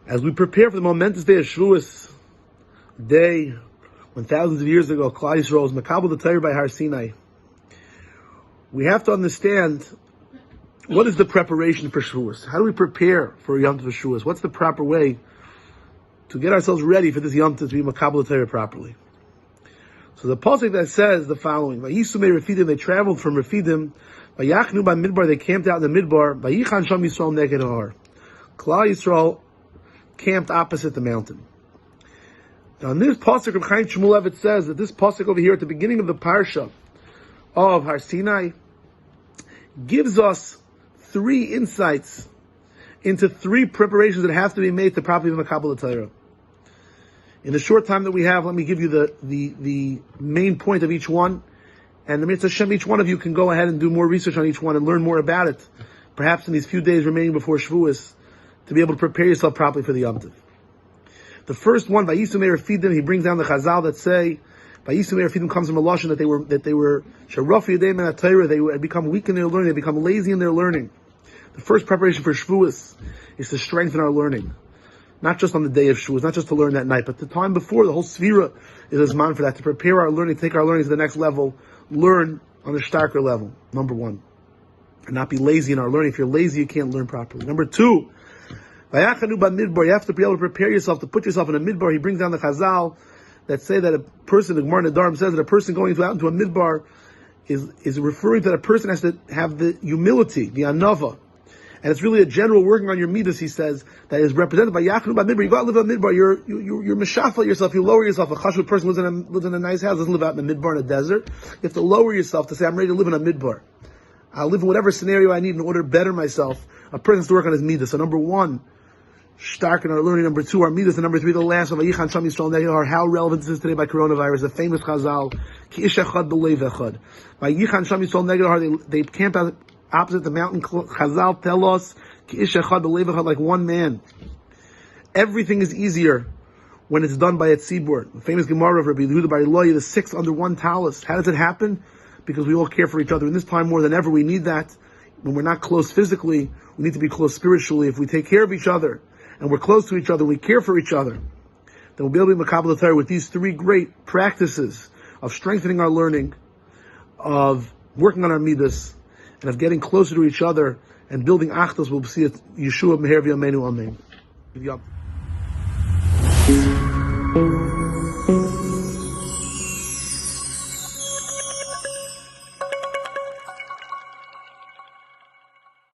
As we prepare for the momentous day of Shavuos, day when thousands of years ago, Cholei was Makabel the Torah by Har Sinai, we have to understand what is the preparation for Shavuos. How do we prepare for Yom Tov Shavuos? What's the proper way to get ourselves ready for this Yom Tov to be Makabel the Torah properly? So the pasuk that says the following: Vayisumei Refidim, they traveled from Refidim. Vayachnu by Midbar, they camped out in the Midbar. Vayichan Sham Yisrael Neged Ahron. Cholei Yisrael camped opposite the mountain. Now in this pasuk of Chaim Shmuel, it says that this pasuk over here at the beginning of the parsha of Har Sinai gives us three insights into three preparations that have to be made to properly be Makabel the Torah. In the short time that we have, let me give you the main point of each one, and the Mitzvah Hashem, each one of you can go ahead and do more research on each one and learn more about it, perhaps in these few days remaining before Shavuos, to be able to prepare yourself properly for the Yom Tov. The first one, Vayisumei Refidim, he brings down the Chazal that say, Vayisumei Refidim comes from a lashon that they were Sharafi Yadei Min HaTorah, they had become weak in their learning, they become lazy in their learning. The first preparation for Shavuos is to strengthen our learning. Not just on the day of Shavuos, not just to learn that night, but the time before, the whole Sefira is a man for that, to prepare our learning, take our learning to the next level, learn on a starker level, number one. And not be lazy in our learning. If you're lazy, you can't learn properly. Number two, Vayachanu ba Midbar, you have to be able to prepare yourself, to put yourself in a Midbar. He brings down the Chazal that say that a person, the Gemara Nedarim says that a person going out into a Midbar is referring to that a person has to have the humility, the anava. And it's really a general working on your midas, he says, that is represented by Yachnu ba Midbar. You go out and live in a Midbar, you're meshafal yourself, you lower yourself. A chashut person lives in a nice house, doesn't live out in a Midbar in a desert. You have to lower yourself to say, I'm ready to live in a Midbar. I'll live in whatever scenario I need in order to better myself. A person has to work on his midas. So number one, stark in our learning. Number two, our midas. And number three, the last one, Vayichan Sham Yisrael Neged Ahron. How relevant is this today by coronavirus? The famous Chazal, Ki ish echad b'leiv echad. Vayichan Sham Yisrael Neged Ahron. They camped out opposite the mountain. Chazal tell us, Ki ish echad b'leiv echad, like one man. Everything is easier when it's done by a tzibur. The famous Gemara of Rabbi Yehuda Bar Iloy, the six under one talus. How does it happen? Because we all care for each other. In this time more than ever, we need that. When we're not close physically, we need to be close spiritually. If we take care of each other, and we're close to each other, we care for each other, then we'll be able to be Makabel the Torah with these three great practices of strengthening our learning, of working on our midas, and of getting closer to each other, and building achdos. We'll see it, Yeshua Meher V'Yameinu Amen.